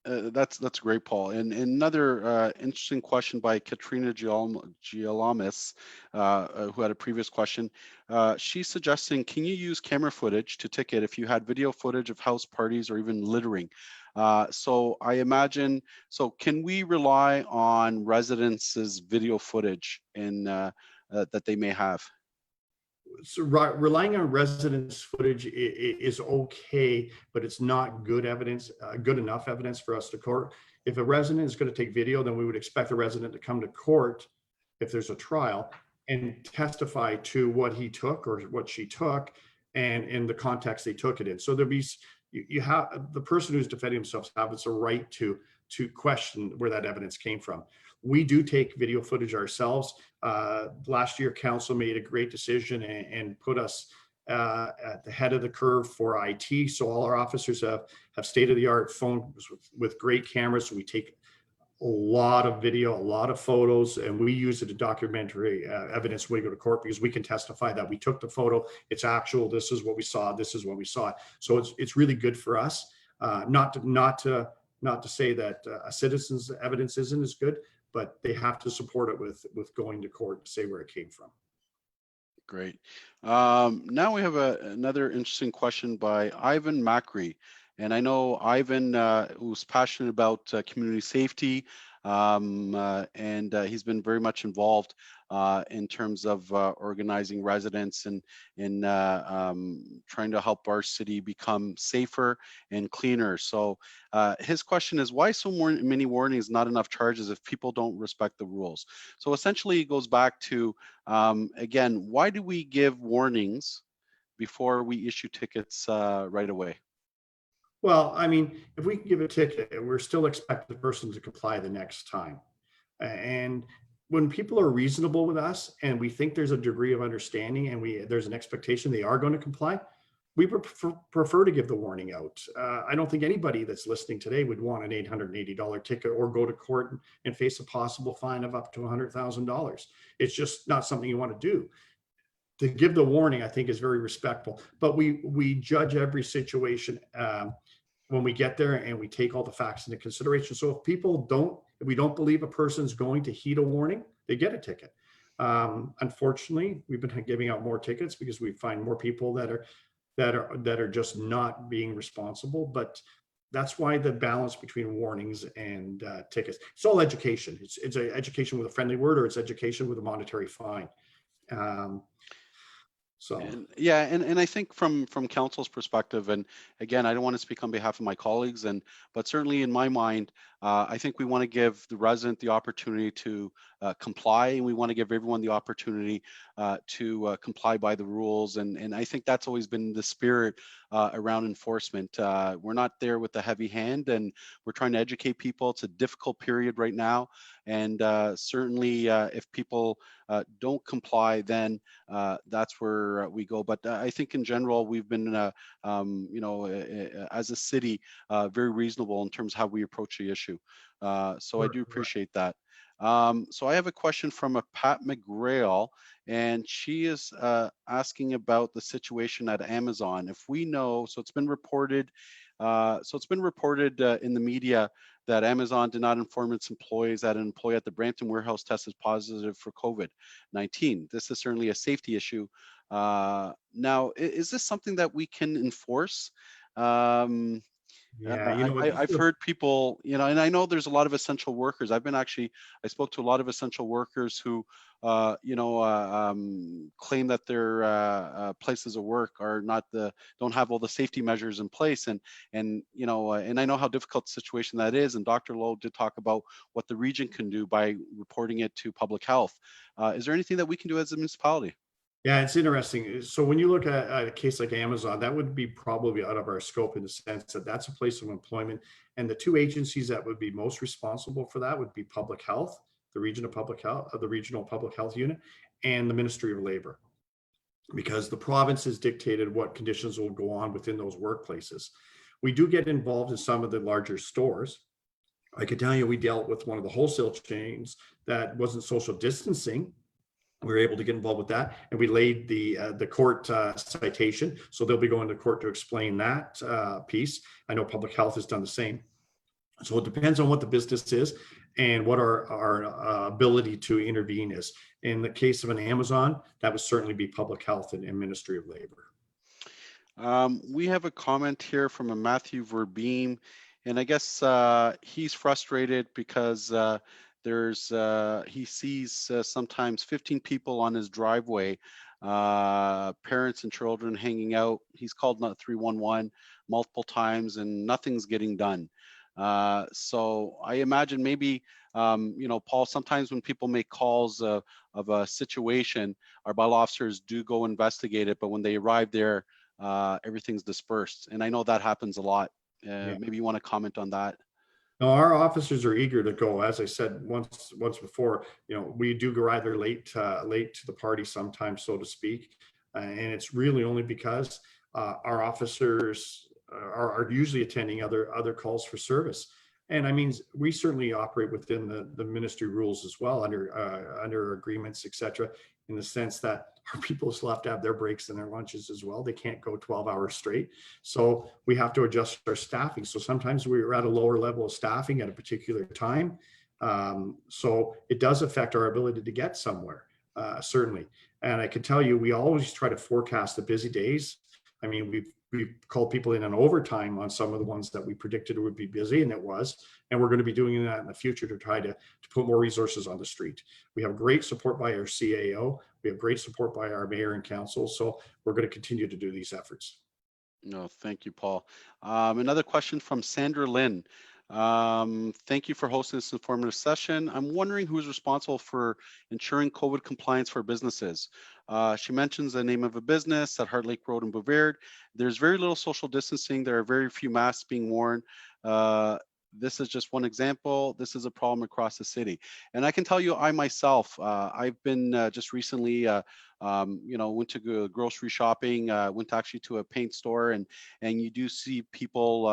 Speaker 1: that's great, Paul. And another interesting question by Katrina Gialamis, who had a previous question. She's suggesting, can you use camera footage to ticket if you had video footage of house parties or even littering? So I imagine, so can we rely on residents' video footage in, that they may have?
Speaker 2: So relying on residents' footage is okay, but it's not good evidence, good enough evidence for us to court. If a resident is going to take video, then we would expect the resident to come to court if there's a trial and testify to what he took or what she took and in the context they took it in. So there'll be, you have the person who's defending themselves has a right to question where that evidence came from. We do take video footage ourselves. Last year, council made a great decision and put us at the head of the curve for IT. So all our officers have state-of-the-art phones with great cameras. So we take a lot of video, a lot of photos, and we use it as documentary evidence when we go to court because we can testify that we took the photo. It's actual. This is what we saw. This is what we saw. So it's really good for us. Not to say that a citizen's evidence isn't as good, but they have to support it with going to court to say where it came from.
Speaker 1: Great. Now we have another interesting question by Ivan Macri. And I know Ivan, who's passionate about community safety, and he's been very much involved in terms of organizing residents and in trying to help our city become safer and cleaner. So his question is, why so many warnings, not enough charges if people don't respect the rules? So essentially it goes back to, again, why do we give warnings before we issue tickets right away?
Speaker 2: Well, I mean, if we can give a ticket, we're still expecting the person to comply the next time. And when people are reasonable with us and we think there's a degree of understanding and there's an expectation they are going to comply, we prefer to give the warning out. I don't think anybody that's listening today would want an $880 ticket or go to court and face a possible fine of up to $100,000. It's just not something you want to do. To give the warning, I think, is very respectful, but we judge every situation when we get there and we take all the facts into consideration. So if we don't believe a person's going to heed a warning, they get a ticket. Unfortunately, we've been giving out more tickets because we find more people that are just not being responsible. But that's why the balance between warnings and tickets. It's all education. It's education with a friendly word, or it's education with a monetary fine.
Speaker 1: And I think from council's perspective, and again, I don't want to speak on behalf of my colleagues, but certainly in my mind, I think we want to give the resident the opportunity to comply, and we want to give everyone the opportunity to comply by the rules. And I think that's always been the spirit around enforcement. We're not there with a heavy hand, and we're trying to educate people. It's a difficult period right now, and certainly if people don't comply, then that's where we go. But I think in general, we've been, as a city, very reasonable in terms of how we approach the issue. So I do appreciate that. So I have a question from a Pat McGrail, and she is asking about the situation at Amazon. If we know, so it's been reported, in the media that Amazon did not inform its employees that an employee at the Brampton warehouse tested positive for COVID-19. This is certainly a safety issue. Now, is this something that we can enforce?
Speaker 2: Yeah,
Speaker 1: I've heard people, and I know there's a lot of essential workers. I spoke to a lot of essential workers who, claim that their places of work don't have all the safety measures in place, and I know how difficult the situation that is. And Dr. Lowe did talk about what the region can do by reporting it to public health. Is there anything that we can do as a municipality?
Speaker 2: Yeah, it's interesting. So when you look at a case like Amazon, that would be probably out of our scope in the sense that that's a place of employment. And the two agencies that would be most responsible for that would be public health, the regional public health unit, and the Ministry of Labor, because the province has dictated what conditions will go on within those workplaces. We do get involved in some of the larger stores. I could tell you, we dealt with one of the wholesale chains that wasn't social distancing. We were able to get involved with that, and we laid the court citation. So they'll be going to court to explain that piece. I know public health has done the same. So it depends on what the business is and what our ability to intervene is. In the case of an Amazon, that would certainly be public health and Ministry of Labor.
Speaker 1: We have a comment here from a Matthew Verbeem, and I guess he's frustrated because he sees sometimes 15 people on his driveway, parents and children hanging out. He's called 311 multiple times and nothing's getting done. So I imagine maybe, Paul, sometimes when people make calls of a situation, our bylaw officers do go investigate it, but when they arrive there, everything's dispersed. And I know that happens a lot. Maybe you want to comment on that.
Speaker 2: No, our officers are eager to go. As I said once before, we do go rather late to the party sometimes, so to speak, and it's really only because our officers are usually attending other calls for service. And I mean, we certainly operate within the ministry rules as well, under agreements, etc., in the sense that our people still have to have their breaks and their lunches as well. They can't go 12 hours straight. So we have to adjust our staffing. So sometimes we're at a lower level of staffing at a particular time. So it does affect our ability to get somewhere, certainly. And I can tell you, we always try to forecast the busy days. I mean, we've called people in on overtime on some of the ones that we predicted would be busy, and it was. And we're going to be doing that in the future to try to put more resources on the street. We have great support by our CAO. We have great support by our mayor and council. So we're going to continue to do these efforts.
Speaker 1: No, thank you, Paul. Another question from Sandra Lynn. Thank you for hosting this informative session. I'm wondering who is responsible for ensuring COVID compliance for businesses. She mentions the name of a business at Heart Lake Road in Bouvard. There's very little social distancing. There are very few masks being worn. This is just one example. This is a problem across the city. And I can tell you, I myself, I've been just recently, went to go grocery shopping, went actually to a paint store, and you do see people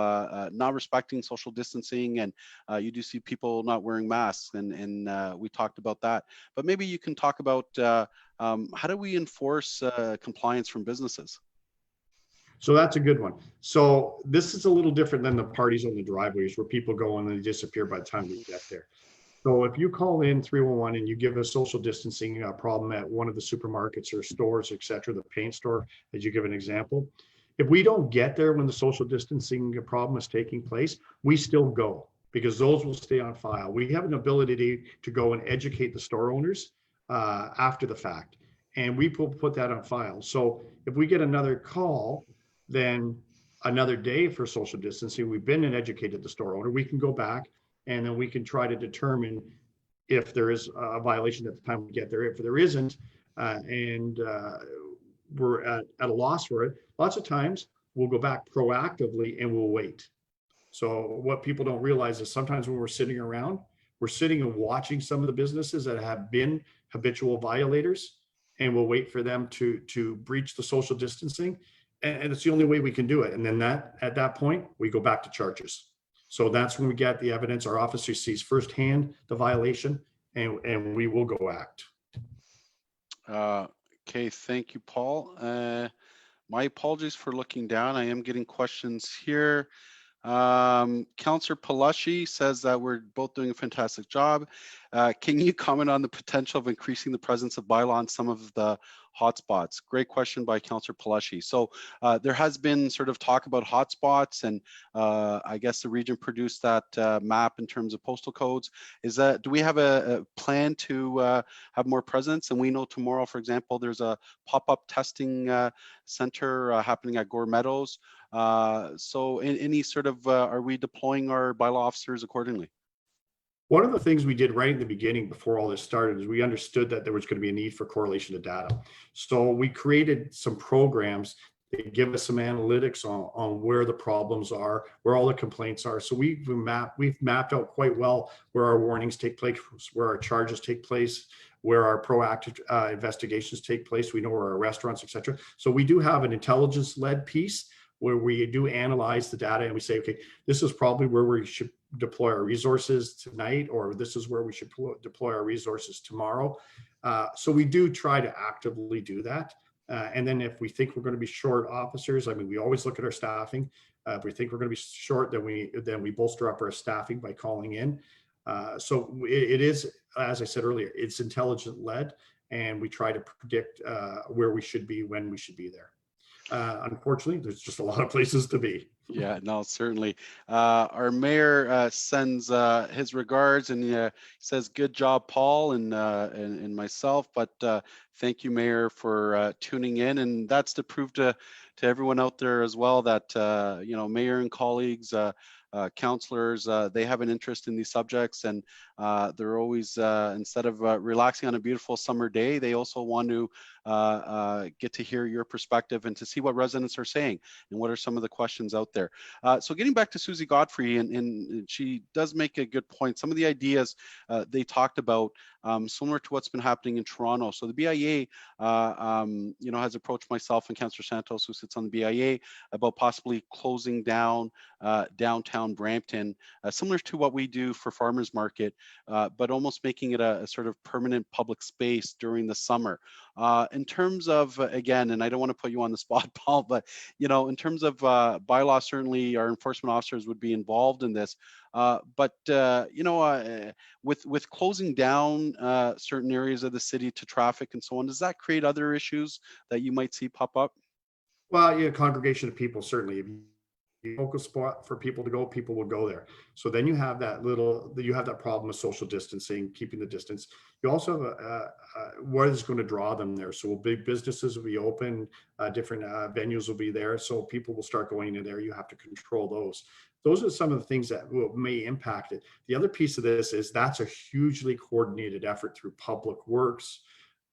Speaker 1: not respecting social distancing, and you do see people not wearing masks, and we talked about that. But maybe you can talk about how do we enforce compliance from businesses?
Speaker 2: So that's a good one. So this is a little different than the parties on the driveways where people go and they disappear by the time we get there. So if you call in 311 and you give a social distancing problem at one of the supermarkets or stores, et cetera, the paint store, as you give an example, if we don't get there when the social distancing problem is taking place, we still go, because those will stay on file. We have an ability to go and educate the store owners after the fact, and we put that on file. So if we get another call, then another day for social distancing, we've been and educated the store owner, we can go back and then we can try to determine if there is a violation at the time we get there. If there isn't, and we're at a loss for it, lots of times we'll go back proactively and we'll wait. So what people don't realize is sometimes when we're sitting around, we're sitting and watching some of the businesses that have been habitual violators, and we'll wait for them to breach the social distancing. And it's the only way we can do it. And then at that point, we go back to charges. So that's when we get the evidence. Our officer sees firsthand the violation, and we will go act.
Speaker 1: Okay, thank you, Paul. My apologies for looking down. I am getting questions here. Councillor Palushi says that we're both doing a fantastic job. Can you comment on the potential of increasing the presence of bylaw in some of the hotspots? Great question by Councillor Palushi. So there has been sort of talk about hotspots, and I guess the region produced that map in terms of postal codes. Do we have a plan to have more presence? And we know tomorrow, for example, there's a pop-up testing center happening at Gore Meadows. So any sort of, are we deploying our bylaw officers accordingly?
Speaker 2: One of the things we did right in the beginning before all this started is we understood that there was going to be a need for correlation of data. So we created some programs that give us some analytics on where the problems are, where all the complaints are. So we've mapped out quite well where our warnings take place, where our charges take place, where our proactive investigations take place. We know where our restaurants, etc. So we do have an intelligence-led piece where we do analyze the data and we say, okay, this is probably where we should deploy our resources tonight, or this is where we should deploy our resources tomorrow. So we do try to actively do that. And then if we think we're going to be short officers, I mean, we always look at our staffing. If we think we're going to be short, then we bolster up our staffing by calling in. So it is, as I said earlier, it's intelligent led, and we try to predict where we should be when we should be there. Unfortunately, there's just a lot of places to be.
Speaker 1: Yeah, no, certainly. Our mayor sends his regards, and he says, "Good job, Paul and myself." But thank you, Mayor, for tuning in, and that's to prove to everyone out there as well that Mayor and colleagues, councillors, they have an interest in these subjects, and they're always, instead of relaxing on a beautiful summer day, they also want to get to hear your perspective and to see what residents are saying and what are some of the questions out there. So getting back to Susie Godfrey, and she does make a good point. Some of the ideas they talked about, similar to what's been happening in Toronto. So the BIA, has approached myself and Councillor Santos, who sits on the BIA, about possibly closing down downtown Brampton, similar to what we do for Farmers Market, but almost making it a sort of permanent public space during the summer. In terms of, again, and I don't want to put you on the spot, Paul, but, in terms of bylaw, certainly our enforcement officers would be involved in this. But with closing down certain areas of the city to traffic and so on, does that create other issues that you might see pop up?
Speaker 2: Well, yeah, congregation of people, certainly. If you focal spot for people to go, people will go there. So then you have that problem of social distancing, keeping the distance. You also have what is going to draw them there. So big businesses will be open, different venues will be there. So people will start going in there. You have to control those. Those are some of the things that may impact it. The other piece of this is that's a hugely coordinated effort through public works,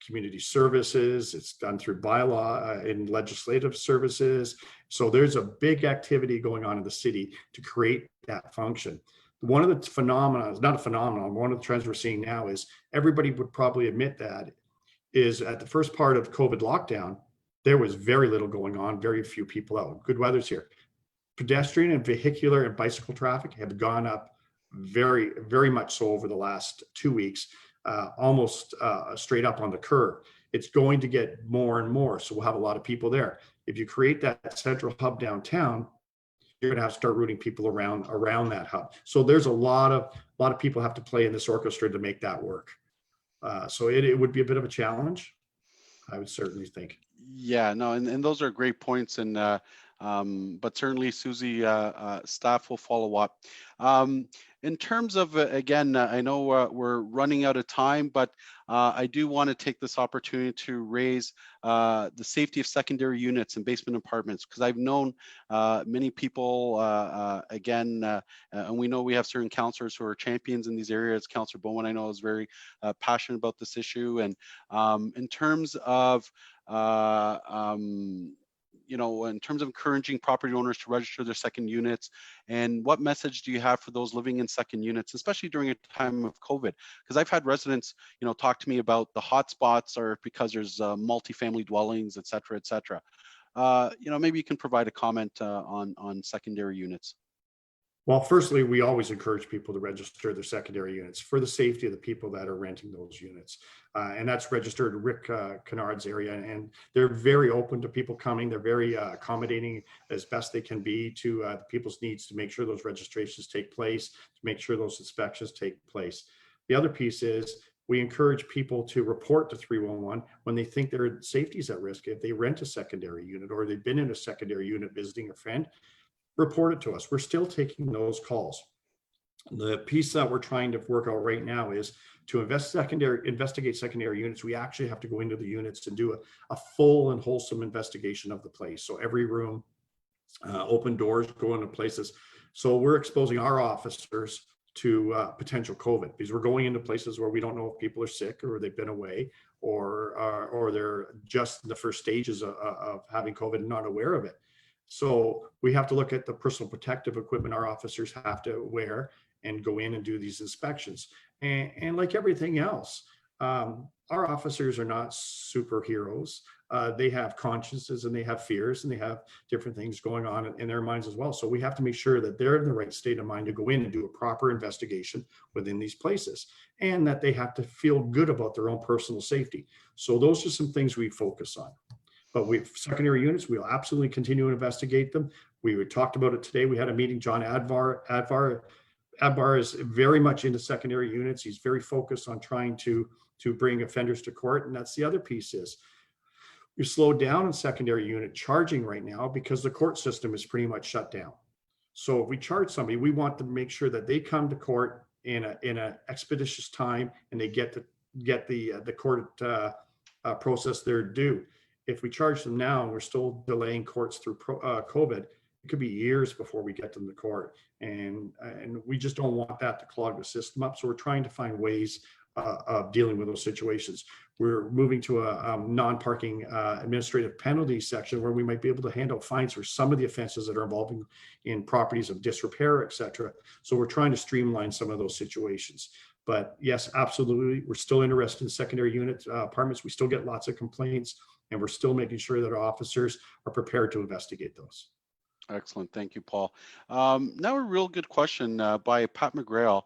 Speaker 2: community services. It's done through bylaw and legislative services. So there's a big activity going on in the city to create that function. One of the phenomena, not a phenomenon, one of the trends we're seeing now is everybody would probably admit that is at the first part of COVID lockdown, there was very little going on, very few people out. Good weather's here. Pedestrian and vehicular and bicycle traffic have gone up very, very much so over the last 2 weeks. Almost straight up on the curve. It's going to get more and more. So we'll have a lot of people there. If you create that central hub downtown, you're going to have to start routing people around that hub. So there's a lot of people have to play in this orchestra to make that work. So it would be a bit of a challenge, I would certainly think.
Speaker 1: Yeah, no, and those are great points. And But certainly, Susie, staff will follow up. In terms of, again, I know we're running out of time, but I do want to take this opportunity to raise the safety of secondary units and basement apartments, because I've known many people, and we know we have certain councillors who are champions in these areas. Councillor Bowman, I know, is very passionate about this issue. And in terms of in terms of encouraging property owners to register their second units, and what message do you have for those living in second units, especially during a time of COVID? Because I've had residents, talk to me about the hotspots are because there's multifamily dwellings, et cetera, et cetera. Maybe you can provide a comment on secondary units.
Speaker 2: Well, firstly, we always encourage people to register their secondary units for the safety of the people that are renting those units. And that's registered Rick Kennard's area. And they're very open to people coming. They're very accommodating as best they can be to people's needs to make sure those registrations take place, to make sure those inspections take place. The other piece is we encourage people to report to 311 when they think their safety is at risk. If they rent a secondary unit or they've been in a secondary unit visiting a friend, report it to us. We're still taking those calls. The piece that we're trying to work out right now is to investigate secondary units. We actually have to go into the units and do a full and wholesome investigation of the place. So every room, open doors, go into places. So we're exposing our officers to potential COVID, because we're going into places where we don't know if people are sick or they've been away or they're just in the first stages of having COVID and not aware of it. So we have to look at the personal protective equipment our officers have to wear and go in and do these inspections. And like everything else, our officers are not superheroes. They have consciences and they have fears and they have different things going on in their minds as well. So we have to make sure that they're in the right state of mind to go in and do a proper investigation within these places, and that they have to feel good about their own personal safety. So those are some things we focus on. But secondary units, we'll absolutely continue to investigate them. We talked about it today. We had a meeting. John Advar is very much into secondary units. He's very focused on trying to bring offenders to court. And that's the other piece is we slowed down in secondary unit charging right now because the court system is pretty much shut down. So if we charge somebody, we want to make sure that they come to court in a expeditious time and they get the court process their due. If we charge them now and we're still delaying courts through COVID, it could be years before we get them to court. And we just don't want that to clog the system up. So we're trying to find ways of dealing with those situations. We're moving to a non-parking administrative penalty section where we might be able to hand out fines for some of the offenses that are involving in properties of disrepair, et cetera. So we're trying to streamline some of those situations. But yes, absolutely. We're still interested in secondary unit apartments. We still get lots of complaints, and we're still making sure that our officers are prepared to investigate those.
Speaker 1: Excellent. Thank you, Paul. Now a real good question by Pat McGrail.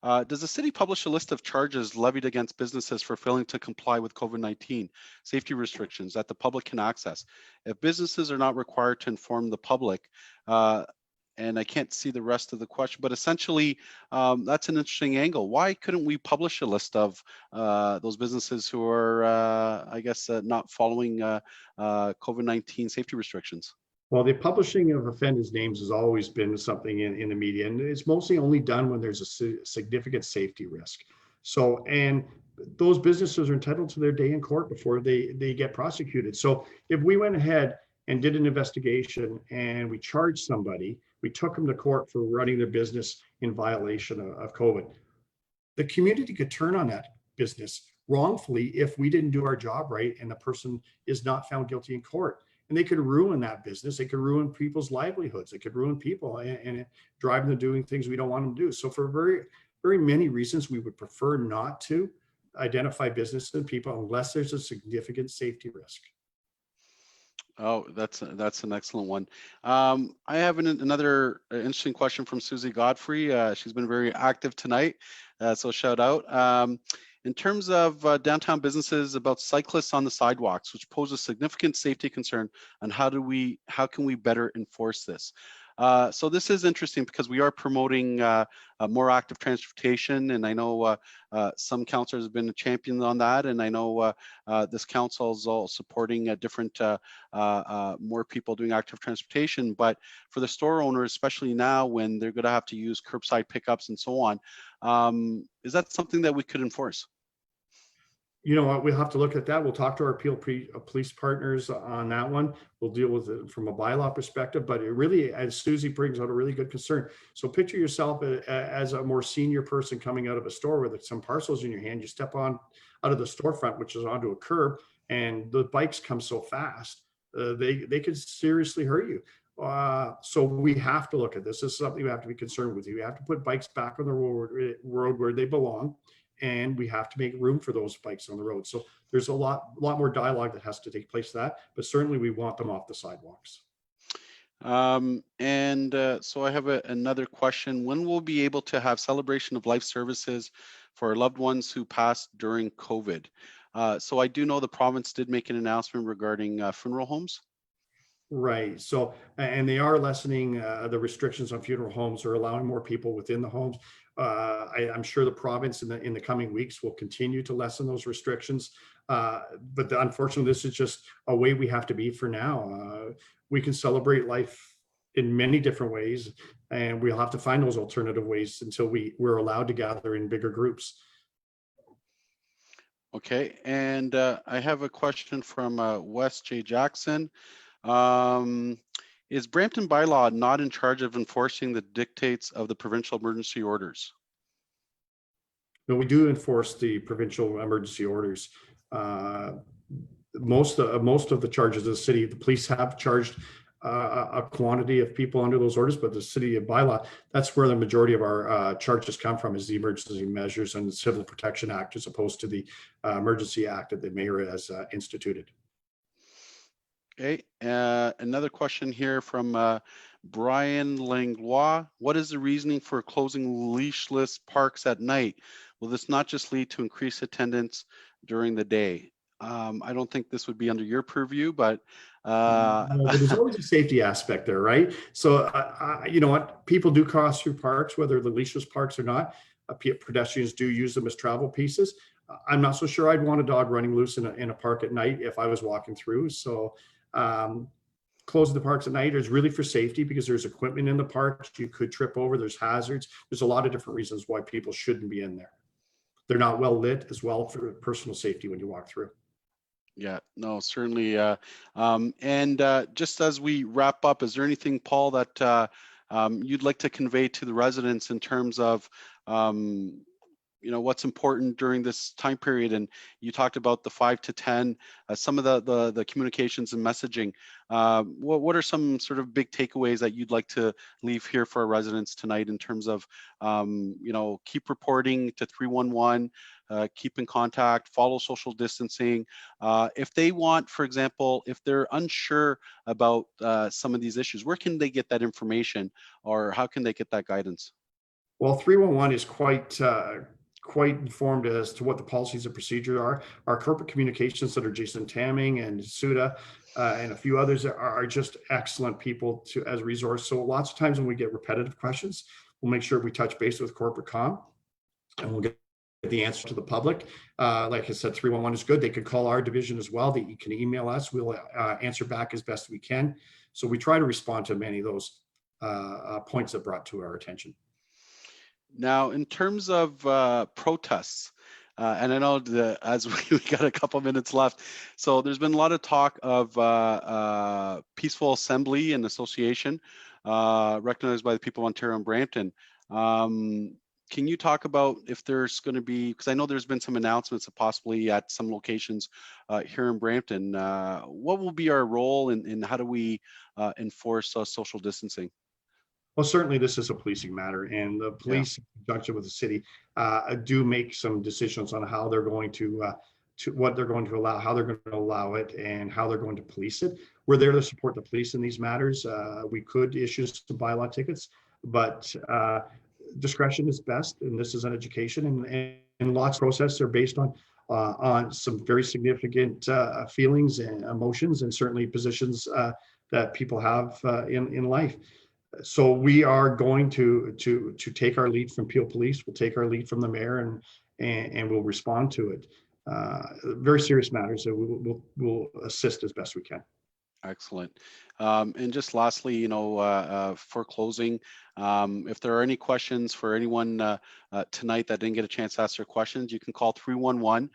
Speaker 1: Does the city publish a list of charges levied against businesses for failing to comply with COVID-19 safety restrictions that the public can access? If businesses are not required to inform the public, and I can't see the rest of the question, but essentially that's an interesting angle. Why couldn't we publish a list of those businesses who are, not following COVID-19 safety restrictions?
Speaker 2: Well, the publishing of offenders' names has always been something in the media, and it's mostly only done when there's a significant safety risk. So, and those businesses are entitled to their day in court before they get prosecuted. So if we went ahead and did an investigation and we charged somebody, we took them to court for running their business in violation of COVID, the community could turn on that business wrongfully if we didn't do our job right and the person is not found guilty in court. And they could ruin that business. They could ruin people's livelihoods. They could ruin people and drive them to doing things we don't want them to do. So for very, very many reasons, we would prefer not to identify businesses and people unless there's a significant safety risk.
Speaker 1: Oh, that's an excellent one. I have another interesting question from Susie Godfrey. She's been very active tonight, so shout out. In terms of downtown businesses about cyclists on the sidewalks, which pose a significant safety concern, and how can we better enforce this? So this is interesting because we are promoting more active transportation, and I know some councillors have been a champion on that, and I know this council is all supporting different more people doing active transportation. But for the store owners, especially now when they're going to have to use curbside pickups and so on, is that something that we could enforce?
Speaker 2: You know what, we'll have to look at that. We'll talk to our police partners on that one. We'll deal with it from a bylaw perspective, but it really, as Susie brings out, a really good concern. So picture yourself as a more senior person coming out of a store with some parcels in your hand. You step on out of the storefront, which is onto a curb, and the bikes come so fast, they could seriously hurt you. So we have to look at this. This is something we have to be concerned with. You have to put bikes back on the road where they belong, and we have to make room for those bikes on the road. So there's a lot more dialogue that has to take place to that, but certainly we want them off the sidewalks.
Speaker 1: So I have another question. When will we be able to have celebration of life services for loved ones who passed during COVID? So I do know the province did make an announcement regarding funeral homes.
Speaker 2: Right. So, and they are lessening the restrictions on funeral homes, or allowing more people within the homes. I'm sure the province in the coming weeks will continue to lessen those restrictions. But unfortunately, this is just a way we have to be for now. We can celebrate life in many different ways, and we'll have to find those alternative ways until we're allowed to gather in bigger groups.
Speaker 1: Okay, and I have a question from Wes J. Jackson. Is Brampton bylaw not in charge of enforcing the dictates of the provincial emergency orders?
Speaker 2: No, we do enforce the provincial emergency orders. Most of the charges of the city, the police have charged a quantity of people under those orders, but the city of bylaw, that's where the majority of our charges come from, is the emergency measures and the Civil Protection Act, as opposed to the Emergency Act that the mayor has instituted.
Speaker 1: Okay, another question here from Brian Langlois. What is the reasoning for closing leashless parks at night? Will this not just lead to increased attendance during the day? I don't think this would be under your purview, but
Speaker 2: but there's always a safety aspect there, right? So you know what, people do cross through parks, whether the leashless parks or not. Pedestrians do use them as travel pieces. I'm not so sure I'd want a dog running loose in a park at night if I was walking through. So closing the parks at night is really for safety, because there's equipment in the park you could trip over, there's hazards, there's a lot of different reasons why people shouldn't be in there. They're not well lit as well for personal safety when you walk through.
Speaker 1: Yeah, no, certainly. Just as we wrap up, is there anything, Paul, that you'd like to convey to the residents in terms of what's important during this time period? And you talked about the 5 to 10, some of the communications and messaging. What are some sort of big takeaways that you'd like to leave here for our residents tonight in terms of keep reporting to 311, keep in contact, follow social distancing. If they want, for example, if they're unsure about some of these issues, where can they get that information, or how can they get that guidance?
Speaker 2: Well, 311 is quite informed as to what the policies and procedures are. Our corporate communications that are Jason Tamming and Suda and a few others are just excellent people as a resource. So lots of times when we get repetitive questions, we'll make sure we touch base with corporate comm, and we'll get the answer to the public. Like I said, 311 is good. They can call our division as well. They can email us. We'll answer back as best we can. So we try to respond to many of those points that brought to our attention.
Speaker 1: Now, in terms of protests, and I know as we got a couple minutes left, so there's been a lot of talk of peaceful assembly and association recognized by the people of Ontario and Brampton. Can you talk about if there's going to be, because I know there's been some announcements of possibly at some locations here in Brampton, what will be our role in how do we enforce social distancing?
Speaker 2: Well, certainly this is a policing matter, and the police, in conjunction with the city, do make some decisions on how they're going to what they're going to allow, how they're going to allow it, and how they're going to police it. We're there to support the police in these matters. We could issue some bylaw tickets, but discretion is best, and this is an education, and lots of processes are based on some very significant feelings and emotions, and certainly positions that people have in life. So we are going to take our lead from Peel Police. We'll take our lead from the mayor, and we'll respond to it. Very serious matters that we'll assist as best we can.
Speaker 1: Excellent. And just lastly, for closing, if there are any questions for anyone tonight that didn't get a chance to ask their questions, you can call 311.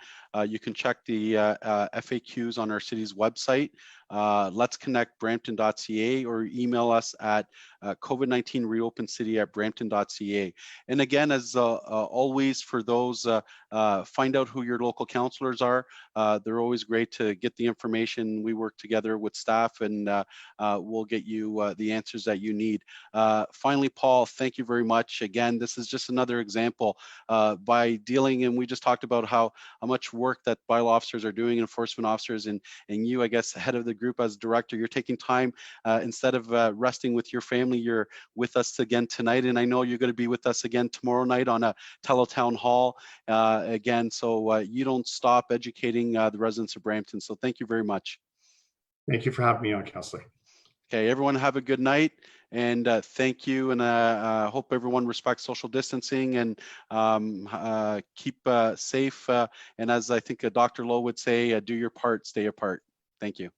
Speaker 1: You can check the FAQs on our city's website, let's connect brampton.ca, or email us at COVID-19 reopen city at brampton.ca. And again, as always, for those, find out who your local councillors are. They're always great to get the information. We work together with staff, and we'll get you the answers that you need. Finally, Paul, thank you very much. Again, this is just another example by dealing, and we just talked about how much work that bylaw officers are doing, enforcement officers, and you, I guess, head of the group as director, you're taking time instead of resting with your family, you're with us again tonight, and I know you're going to be with us again tomorrow night on a teletown hall again, so you don't stop educating the residents of Brampton. So thank you very much.
Speaker 2: Thank you for having me on, Councillor.
Speaker 1: Okay, everyone have a good night, and thank you, and hope everyone respects social distancing and keep safe, and as I think Dr. Lowe would say, do your part, stay apart. Thank you.